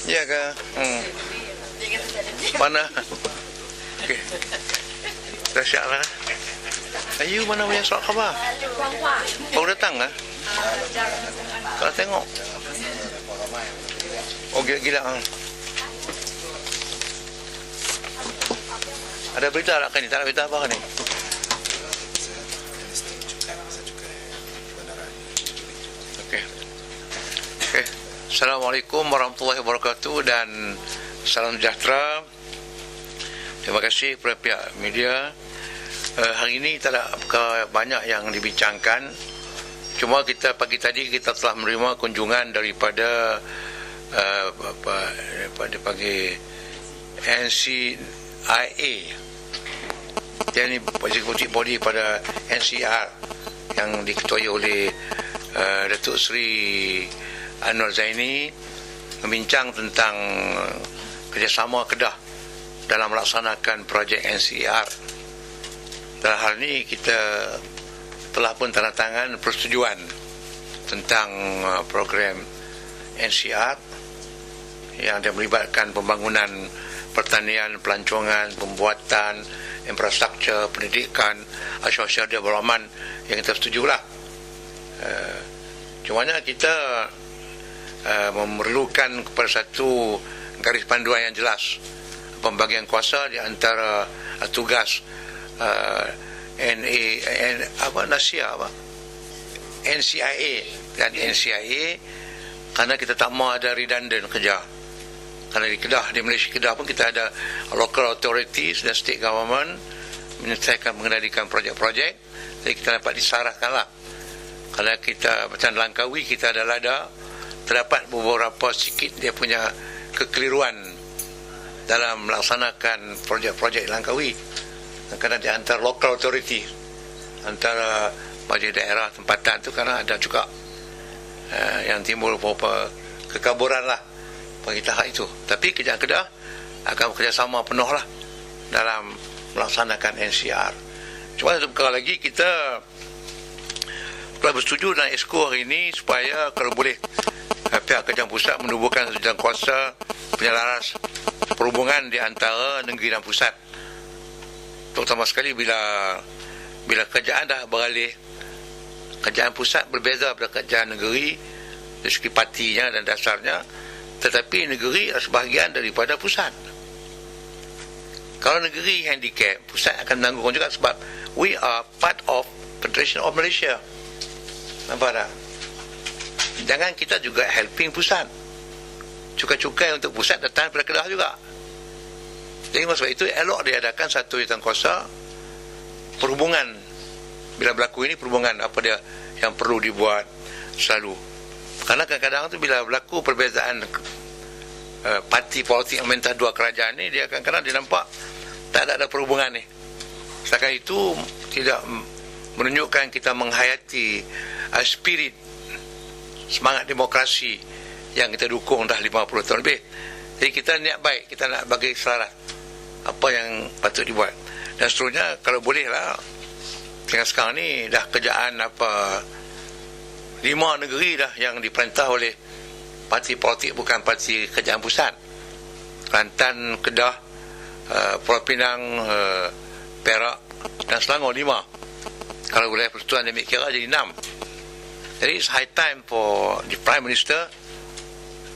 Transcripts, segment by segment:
Ya ke? Mana? Okey. Dahsyat lah. Ayu mana punya surat khabar? Baru datang ke? Kalau tengok. Oh gila-gila. Ada berita tak kan ni? Tak ada berita apa kan ni? Okey. Okey. Assalamualaikum warahmatullahi wabarakatuh dan salam sejahtera. Terima kasih kepada pihak media. Hari ini tak ada banyak yang dibincangkan. Cuma kita pagi tadi kita telah menerima kunjungan daripada pagi NCIA, yang ini eksekutif body pada NCR yang diketuai oleh Datuk Seri Anwar Zaini, membincang tentang kerjasama Kedah dalam melaksanakan projek NCR. Dalam hal ini kita telah pun tanda tangan persetujuan tentang program NCR yang melibatkan pembangunan pertanian, pelancongan, pembuatan infrastruktur, pendidikan, social development yang kita setujulah. Cumanya kita memerlukan kepada satu garis panduan yang jelas, pembagian kuasa di antara tugas NCIA dan NCIA, karena kita tak mahu ada redundant kerja. Karena di Kedah, di Malaysia Kedah pun kita ada local authorities dan state government menyelesaikan mengendalikan projek-projek, jadi kita dapat disarahkanlah. Kalau kita macam Langkawi, kita ada LADA, terdapat beberapa sikit dia punya kekeliruan dalam melaksanakan projek-projek Langkawi. Kadang di antara local authority, antara majlis daerah tempatan tu kadang ada juga yang timbul beberapa kekaburan lah bagi tahap itu. Tapi Kerajaan Kedah akan bekerjasama penuh lah dalam melaksanakan NCR. Cuma satu perkara lagi, kita telah bersetuju dengan EXCO hari ini supaya kalau boleh pihak Kerajaan Pusat menubuhkan satu kuasa penyelaras perhubungan di antara negeri dan pusat. Terutama sekali bila kerajaan dah beralih, kerajaan pusat berbeza daripada kerajaan negeri dari segi partinya dan dasarnya, tetapi negeri adalah sebahagian daripada pusat. Kalau negeri handicap, pusat akan menanggung juga sebab we are part of Federation of Malaysia. Nampak tak? Jangan kita juga helping pusat. Cukai-cukai untuk pusat datang daripada Kedah juga. Jadi sebab itu elok diadakan satu jawatankuasa perhubungan. Bila berlaku ini perhubungan, apa dia yang perlu dibuat selalu. Karena kadang-kadang tu bila berlaku perbezaan parti politik yang mentah dua kerajaan ni, dia kadang-kadang dia nampak tak ada perhubungan ni. Sedangkan itu tidak menunjukkan kita menghayati spirit semangat demokrasi yang kita dukung dah 50 tahun lebih. Jadi kita niat baik, kita nak bagi selaras apa yang patut dibuat. Dan seterusnya, kalau boleh lah, tengah sekarang ni dah kerjaan 5 negeri dah yang diperintah oleh parti politik, bukan parti kerajaan pusat. Kelantan, Kedah, Pulau Pinang, Perak dan Selangor 5. Kalau boleh persetujuan dia kira jadi 6. Jadi it's high time for the Prime Minister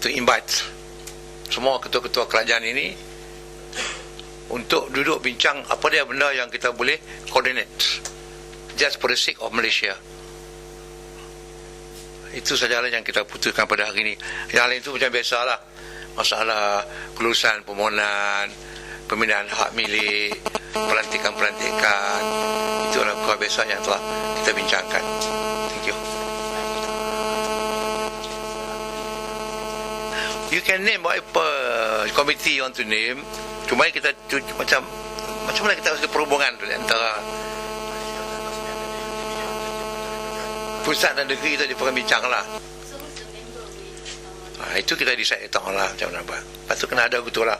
to invite semua ketua-ketua kerajaan ini untuk duduk bincang apa dia benda yang kita boleh coordinate just for the sake of Malaysia. Itu sajalah yang kita putuskan pada hari ini. Yang lain itu macam biasalah, masalah kelulusan permohonan, pemindahan hak milik, pelantikan-pelantikan, itu adalah perkara biasa yang telah kita bincangkan. Thank you. You can name whatever committee you want to name. Cuma kita macam mana kita harus perhubungan tu antara pusat dan negeri tu diperlukan bincang lah. Itu kita decide tahu lah macam mana buat. Patut kena ada begitu lah.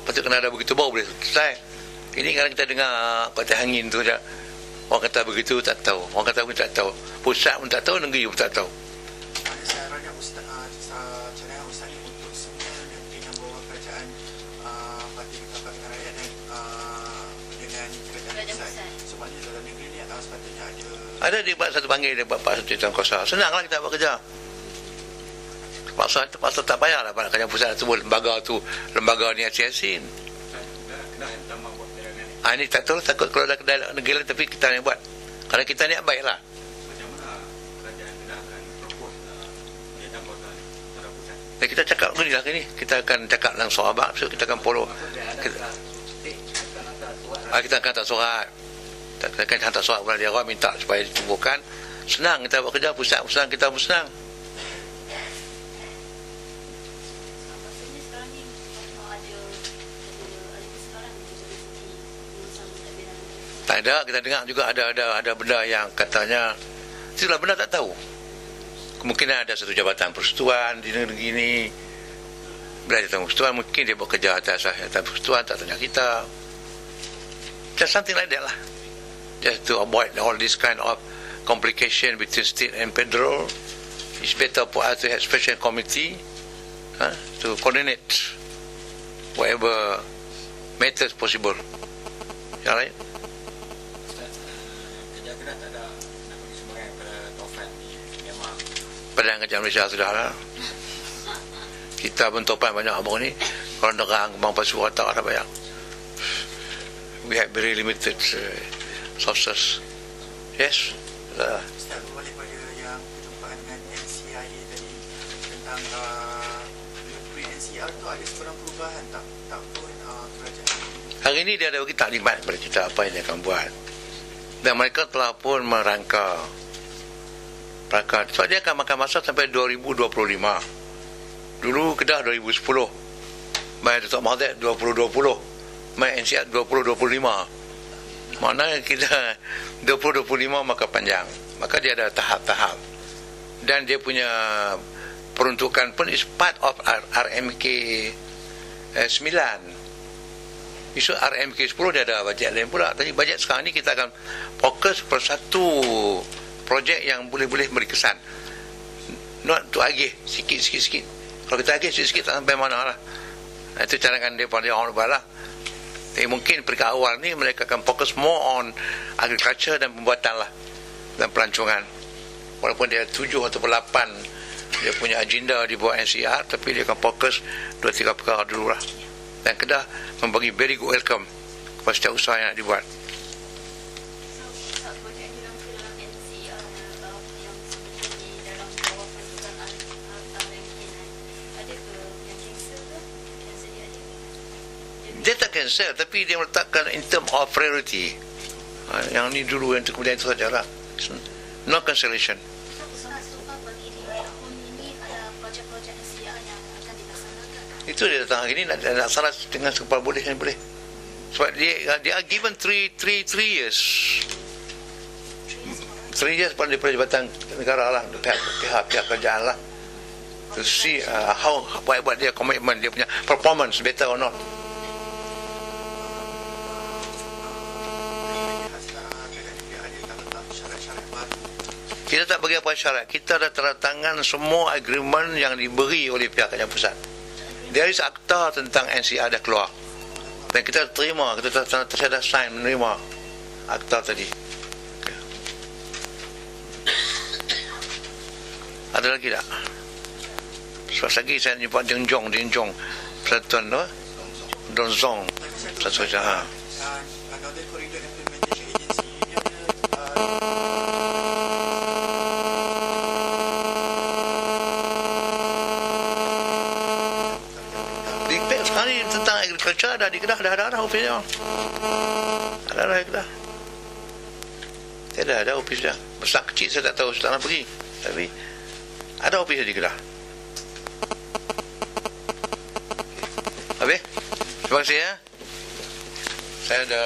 Patut kena ada begitu baru boleh selesai. Ini kadang kita dengar patah angin tu je. Orang kata begitu tak tahu. Orang kata begitu tak tahu. Pusat pun tak tahu, negeri pun tak tahu. Saya harapnya Ustaz cadangan Ustaz ni untuk semua negeri maknanya dalam negeri ni sepatutnya Ada dia buat satu panggil, dia buat satu hitam kuasa. Senanglah kita buat kerja. Terpaksa tak payahlah nak kerja pusat sebut lembaga tu, lembaga ni asin-asin. Ini tak tahu, takut kalau dah kedai negeri lain, tapi kita yang buat. Kalau kita niat baiklah. Kita cakap ni lah ni. Kita akan cakap langsung abang, so kita akan follow. Kita akan hantar surat. Kita akan hantar surat kepada dia, minta supaya ditumbuhkan. Senang kita buat kerja, pusat kita pun senang. Tak ada, kita dengar juga ada benda yang katanya itulah benda tak tahu. Kemungkinan ada satu jabatan persekutuan di negeri ini. Bila jabatan persekutuan mungkin dia bekerja atas jabatan persekutuan, tak tanya kita. Just something like that lah. Just to avoid all this kind of complication between state and federal. It's better for us to have special committee to coordinate whatever matters possible. Ya, right? Padang Kerajaan Malaysia sudahlah. Kita pun topan banyak abang ni. Kalau nerang Kembang Pasu tak ada bayar. We have very limited sources. Yes. Ustaz, berbalik pada yang perjumpaan dengan NCIA tadi tentang pre-NCR tu ada sebarang perubahan tak pun kerajaan hari ini dia ada bagi taklimat kepada kita apa yang dia akan buat, dan mereka telah pun merangka sebab dia akan makan masa sampai 2025. Dulu Kedah 2010, mai Datuk Mahathir 2020, mai NCR 2025. Maknanya kita 2025 maka panjang. Maka dia ada tahap-tahap. Dan dia punya peruntukan pun is part of RMK 9. Isu RMK 10 dia ada bajet lain pula. Tapi bajet sekarang ni kita akan fokus per satu projek yang boleh-boleh beri kesan. Not to agih sikit-sikit. Kalau kita agih sikit-sikit tak sampai mana lah. Itu cadangan dia pada orang luar lah. Tapi mungkin peringkat awal ni mereka akan fokus more on agriculture dan pembuatan lah, dan pelancongan. Walaupun dia 7 atau 8 dia punya agenda di bawah NCR, tapi dia akan fokus 2-3 perkara dulu lah. Dan Kedah membagi very good welcome kepada setiap usaha yang nak dibuat. Dia tak cancel, tapi dia meletakkan in term of priority. Yang ni dulu, yang tu kemudian itu sajalah. No cancellation. Itu dia datang hari ni nak salah dengan sekepal boleh kan boleh. Sebab dia are given 3 years. 3 years pada Jabatan Negara lah, pihak kerajaan lah, to see how buat dia komitmen, dia punya performance better or not. Kita tak bagi apa syarat. Kita dah tanda tangan semua agreement yang diberi oleh pihak kerajaan pusat. There is akta tentang NCR dah keluar. Dan kita terima, kita dah sign menerima akta tadi. Okay. Ada lagi tak? Sebab lagi saya jumpa Dinjong Persatuan tu, Donzong satu saja. Another Corridor Implementation Agency dia sekali tentang agriculture ada di Kedah, ada ofisnya. Ada Kedah. Tidak ada ofis dia. Besar kecil saya tak tahu, saya tak nak pergi. Tapi ada ofis di Kedah. Habis? Terima kasih ya. Saya ada